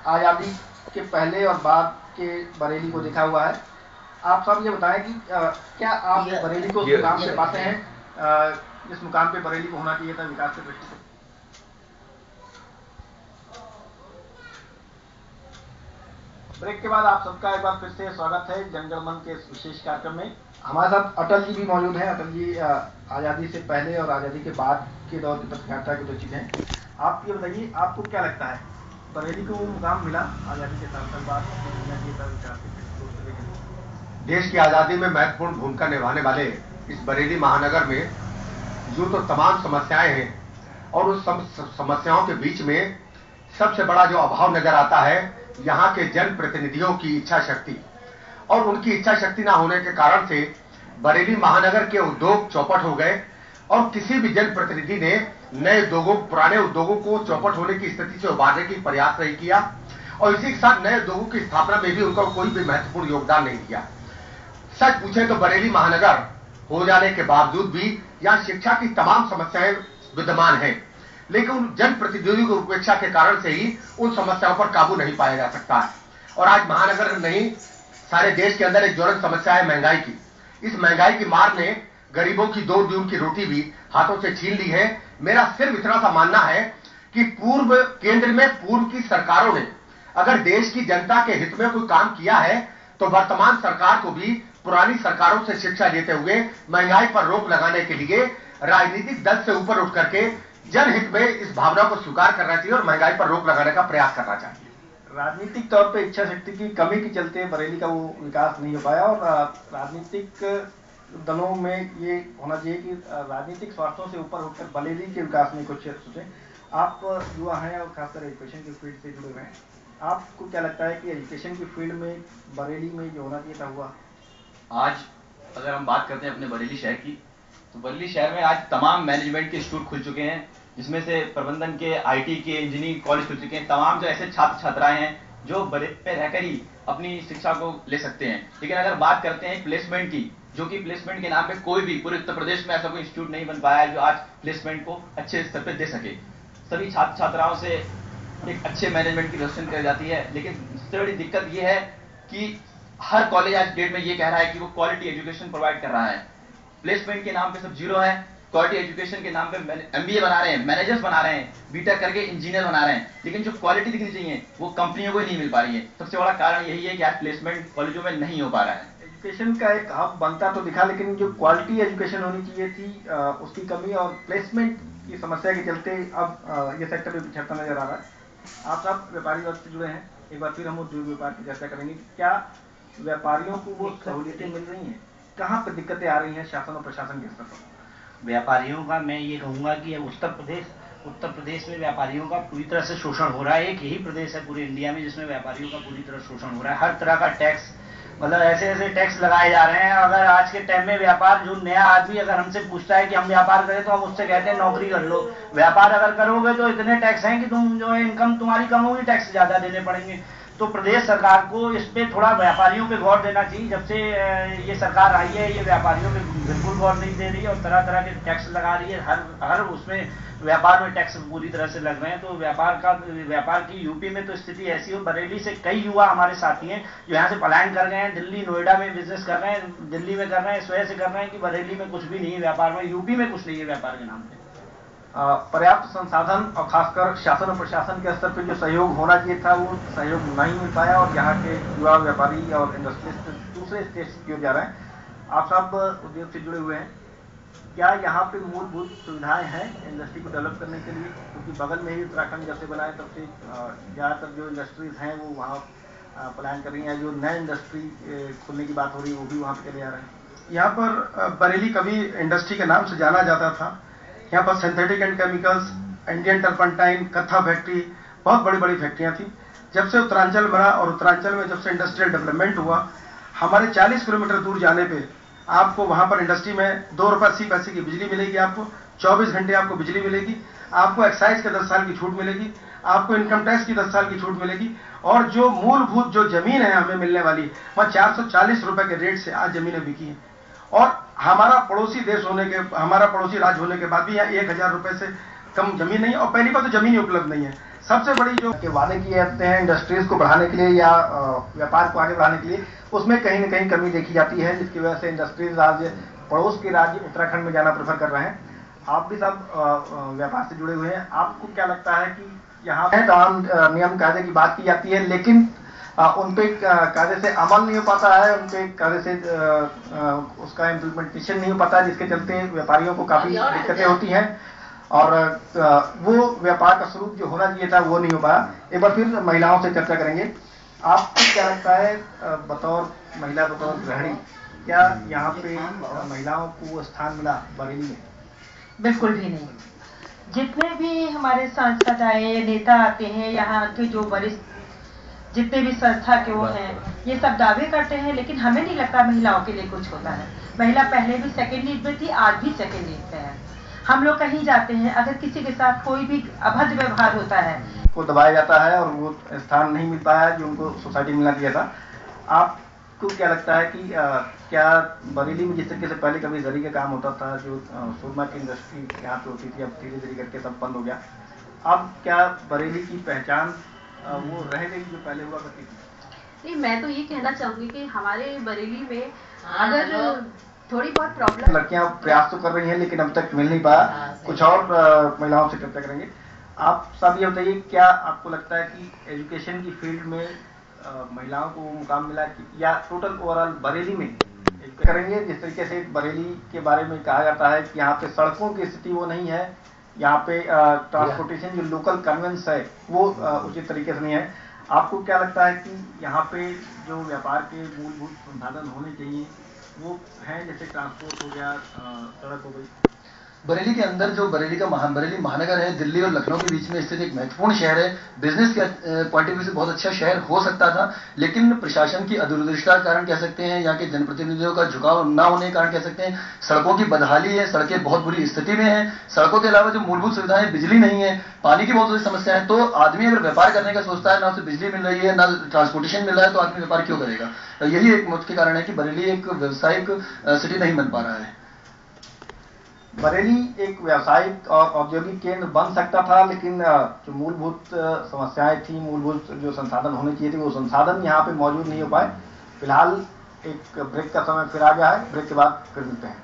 आज़ादी के पहले और बाद के बरेली को देखा हुआ है। आप सब ये बताएं कि क्या आप बरेली को उस मुकाम से पाते हैं जिस मुकाम पे बरेली को होना चाहिए था विकास के दृष्टि से? ब्रेक के बाद आप सबका एक बार फिर से स्वागत है जनगण मन के इस विशेष कार्यक्रम में। हमारे साथ अटल जी भी मौजूद हैं। अटल जी आज़ादी से पहले और आज़ादी के बाद के दौर की पत्रकारिता के परिचित हैं। आप ये बताइए, आपको क्या लगता है बरेली को वो मुकाम मिला आज़ादी के साल बाद देश की आज़ादी में महत्वपूर्ण भूमिका निभाने वाले इस बरेली महानगर में यूं तो तमाम समस्याएं हैं और उस समस्याओं के बीच में सबसे बड़ा जो अभाव नजर आता है यहाँ के जनप्रतिनिधियों की इच्छा शक्ति, और उनकी इच्छा शक्ति ना होने के कारण से बरेली महानगर के उद्योग चौपट हो गए और किसी भी जनप्रतिनिधि ने नए उद्योगों, पुराने उद्योगों को चौपट होने की स्थिति से उबारने की प्रयास नहीं किया और इसी के साथ नए उद्योगों की स्थापना में भी उनका कोई भी महत्वपूर्ण योगदान नहीं दिया। सच पूछे तो बरेली महानगर हो जाने के बावजूद भी यहाँ शिक्षा की तमाम समस्याएं विद्यमान हैं, लेकिन उन जनप्रतिनिधियों की उपेक्षा के कारण से ही उन समस्याओं पर काबू नहीं पाया जा सकता है। और आज महानगर नहीं, सारे देश के अंदर एक ज्वलंत समस्या है महंगाई की। इस महंगाई की मार ने गरीबों की 2 दिन की रोटी भी हाथों से छीन ली है। मेरा सिर्फ इतना सा मानना है कि केंद्र में पूर्व की सरकारों ने अगर देश की जनता के हित में कोई काम किया है तो वर्तमान सरकार को भी पुरानी सरकारों से शिक्षा देते हुए महंगाई पर रोक लगाने के लिए राजनीतिक दल से ऊपर उठ करके जनहित में इस भावना को स्वीकार करना चाहिए और महंगाई पर रोक लगाने का प्रयास करना चाहिए। राजनीतिक तौर पे इच्छा शक्ति की कमी के चलते बरेली का वो विकास नहीं हो पाया और राजनीतिक दलों में ये होना चाहिए कि राजनीतिक स्वार्थों से ऊपर उठकर बरेली के विकास में कुछ सोचें। आप युवा हैं और खासकर एजुकेशन की फील्ड से जुड़े हुए हैं, आपको क्या लगता है कि एजुकेशन की फील्ड में बरेली में जो होना चाहिए था हुआ? आज अगर हम बात करते हैं अपने बरेली शहर की, तो बरेली शहर में आज तमाम मैनेजमेंट के इंस्टीट्यूट खुल चुके हैं, जिसमें से प्रबंधन के, आईटी के, इंजीनियरिंग कॉलेज खुल चुके हैं। तमाम जो ऐसे छात्र छात्राएं हैं जो बरेली में रहकर ही अपनी शिक्षा को ले सकते हैं। लेकिन अगर बात करते हैं प्लेसमेंट की, जो कि प्लेसमेंट के नाम पे कोई भी पूरे उत्तर प्रदेश में ऐसा कोई इंस्टीट्यूट नहीं बन पाया है जो आज प्लेसमेंट को अच्छे स्तर पर दे सके। सभी छात्र छात्राओं से एक अच्छे मैनेजमेंट की रोशन की जाती है, लेकिन सबसे बड़ी दिक्कत यह है कि हर कॉलेज आज डेट में ये कह रहा है कि वो क्वालिटी एजुकेशन प्रोवाइड कर रहा है। प्लेसमेंट के नाम पे सब जीरो है, क्वालिटी एजुकेशन के नाम पे एमबीए बना रहे हैं, मैनेजर्स बना रहे हैं, बीटेक करके इंजीनियर बना रहे हैं, लेकिन जो क्वालिटी दिखनी चाहिए वो कंपनियों को ही नहीं मिल पा रही है। सबसे बड़ा कारण यही है कि आज प्लेसमेंट कॉलेजों में नहीं हो पा रहा है। एजुकेशन का एक हब बनता तो दिखा, लेकिन जो क्वालिटी एजुकेशन होनी चाहिए थी उसकी कमी और प्लेसमेंट की समस्या के चलते अब ये सेक्टर भी पिछड़ता नजर आ रहा है। आप सब व्यापारी वर्ग से जुड़े हैं, एक बार फिर हम उद्योग व्यापार की चर्चा करेंगे। क्या व्यापारियों को वो सहूलियतें मिल रही हैं? कहाँ पर दिक्कतें आ रही हैं शासन और प्रशासन के स्तर पर? व्यापारियों का मैं ये कहूँगा कि उत्तर प्रदेश में व्यापारियों का पूरी तरह से शोषण हो रहा है। एक यही प्रदेश है पूरे इंडिया में जिसमें व्यापारियों का पूरी तरह शोषण हो रहा है। हर तरह का टैक्स, मतलब ऐसे ऐसे टैक्स लगाए जा रहे हैं। अगर आज के टाइम में व्यापार, जो नया आदमी अगर हमसे पूछता है कि हम व्यापार करें तो हम उससे कहते हैं नौकरी कर लो। व्यापार अगर करोगे तो इतने टैक्स हैं कि तुम जो है इनकम तुम्हारी कम होगी, टैक्स ज्यादा देने पड़ेंगे। तो प्रदेश सरकार को इस पे थोड़ा व्यापारियों पे गौर देना चाहिए। जब से ये सरकार आई है ये व्यापारियों पे बिल्कुल गौर नहीं दे रही है और तरह तरह के टैक्स लगा रही है। हर उसमें व्यापार में टैक्स पूरी तरह से लग रहे हैं। तो व्यापार की यूपी में तो स्थिति ऐसी हो। बरेली से कई युवा हमारे साथी हैं जो यहाँ से पलायन कर गए हैं, दिल्ली नोएडा में बिजनेस कर रहे हैं, दिल्ली में कर रहे हैं, इस वजह से कर रहे हैं कि बरेली में कुछ भी नहीं है व्यापार में, यूपी में कुछ नहीं है व्यापार के नाम पे। पर्याप्त संसाधन और खासकर शासन और प्रशासन के स्तर पर जो सहयोग होना चाहिए था वो सहयोग नहीं मिल पाया और यहाँ के युवा व्यापारी और इंडस्ट्रियलिस्ट दूसरे स्टेट्स की ओर जा रहे हैं। आप सब उद्योग से जुड़े हुए हैं, क्या यहाँ पे मूलभूत सुविधाएं हैं इंडस्ट्री को डेवलप करने के लिए? क्योंकि बगल में ही उत्तराखंड जब से बनाए तब से ज़्यादातर जो इंडस्ट्रीज हैं वो वहाँ प्लान कर रही हैं। जो नए इंडस्ट्री खुलने की बात हो रही है वो भी वहाँ पे चले आ रहे हैं। यहाँ पर बरेली कभी इंडस्ट्री के नाम से जाना जाता था। यहाँ पर सिंथेटिक एंड केमिकल्स, इंडियन टर्पंटाइन, कत्था फैक्ट्री, बहुत बड़ी बड़ी फैक्ट्रियाँ थी। जब से उत्तरांचल बना और उत्तरांचल में जब से इंडस्ट्रियल डेवलपमेंट हुआ, हमारे 40 किलोमीटर दूर जाने पे आपको वहाँ पर इंडस्ट्री में 2 रुपये 80 पैसे की बिजली मिलेगी, आपको 24 घंटे आपको बिजली मिलेगी, आपको एक्साइज के 10 साल की छूट मिलेगी, आपको इनकम टैक्स की 10 साल की छूट मिलेगी और जो मूलभूत जो जमीन है हमें मिलने वाली वहाँ 440 रुपये के रेट से आज जमीनें बिकी हैं। और हमारा पड़ोसी देश होने के, हमारा पड़ोसी राज्य होने के बाद भी यहाँ 1000 रुपये से कम जमीन नहीं है और पहली बात तो जमीन ही उपलब्ध नहीं है। सबसे बड़ी जो के वादे किए जाते हैं इंडस्ट्रीज को बढ़ाने के लिए या व्यापार को आगे बढ़ाने के लिए, उसमें कहीं न कहीं कमी देखी जाती है, जिसकी वजह से इंडस्ट्रीज आज पड़ोस के राज्य उत्तराखंड में जाना प्रेफर कर रहे हैं। आप भी सब व्यापार से जुड़े हुए हैं, आपको क्या लगता है कि यहाँ पे तमाम नियम कायदे की बात की जाती है, लेकिन उन पे कायदे से अमल नहीं हो पाता है, उन पे कायदे से उसका इम्प्लीमेंटेशन नहीं हो पाता है, जिसके चलते व्यापारियों को काफी दिक्कतें होती हैं और वो व्यापार का स्वरूप जो होना चाहिए था वो नहीं हो पाया। एक बार फिर महिलाओं से चर्चा करेंगे। आपको क्या लगता है बतौर महिला, बतौर गृहिणी, क्या यहाँ पे महिलाओं को वो स्थान मिला बरेली में? बिल्कुल भी नहीं। जितने भी हमारे सांसद आए, नेता आते हैं, यहाँ के जो वरिष्ठ जितने भी संस्था के वो हैं, ये सब दावे करते हैं, लेकिन हमें नहीं लगता महिलाओं के लिए कुछ होता है। महिला पहले भी सेकेंड लीड में थी, आज भी सेकेंड लीड पे है। हम लोग कहीं जाते हैं, अगर किसी के साथ कोई भी अभद्र व्यवहार होता है को दबाया जाता है और वो स्थान नहीं मिल पाया जो उनको सोसाइटी मिलना चाहिए था। आपको क्या लगता है कि क्या बरेली में जिस तरीके से पहले कभी जरी का काम होता था, जो सुरमा की इंडस्ट्री यहाँ पे होती थी, अब धीरे धीरे करके सब बंद हो गया, अब क्या बरेली की पहचान वो रह गई जो पहले हुआ करती थी? नहीं, मैं तो ये कहना चाहूंगी कि हमारे बरेली में अगर थोड़ी बहुत प्रॉब्लम, लड़कियां प्रयास तो कर रही हैं लेकिन अब तक मिल नहीं पाया। कुछ और महिलाओं से चर्चा करेंगे। आप सब ये बताइए, क्या आपको लगता है कि एजुकेशन की फील्ड में महिलाओं को मुकाम मिला या टोटल ओवरऑल बरेली में करेंगे? जिस तरीके से बरेली के बारे में कहा जाता है कि यहाँ पे सड़कों की स्थिति वो नहीं है, यहाँ पे ट्रांसपोर्टेशन जो लोकल कन्वेंस है वो उचित तरीके से नहीं है। आपको क्या लगता है कि यहाँ पे जो व्यापार के मूलभूत संसाधन होने चाहिए वो हैं, जैसे ट्रांसपोर्ट हो गया, सड़क हो गई? बरेली के अंदर जो बरेली महानगर है, दिल्ली और लखनऊ के बीच में स्थित एक महत्वपूर्ण शहर है। बिजनेस के पॉइंट ऑफ व्यू से बहुत अच्छा शहर हो सकता था, लेकिन प्रशासन की अदूरदृष्टता के कारण कह सकते हैं, यहाँ के जनप्रतिनिधियों का झुकाव न होने के कारण कह सकते हैं, सड़कों की बदहाली है, सड़कें बहुत बुरी स्थिति में है। सड़कों के अलावा जो मूलभूत सुविधाएं, बिजली नहीं है, पानी की बहुत बड़ी समस्या है। तो आदमी अगर व्यापार करने का सोचता है, ना उसे बिजली मिल रही है, ना ट्रांसपोर्टेशन मिल रहा है, तो आदमी व्यापार क्यों करेगा? यही एक मुख्य कारण है कि बरेली एक व्यावसायिक सिटी नहीं बन पा रहा है। बरेली एक व्यावसायिक और औद्योगिक केंद्र बन सकता था, लेकिन जो मूलभूत समस्याएं थी, मूलभूत जो संसाधन होने चाहिए थे, वो संसाधन यहाँ पे मौजूद नहीं हो पाए। फिलहाल एक ब्रेक का समय फिर आ गया है, ब्रेक के बाद फिर मिलते हैं।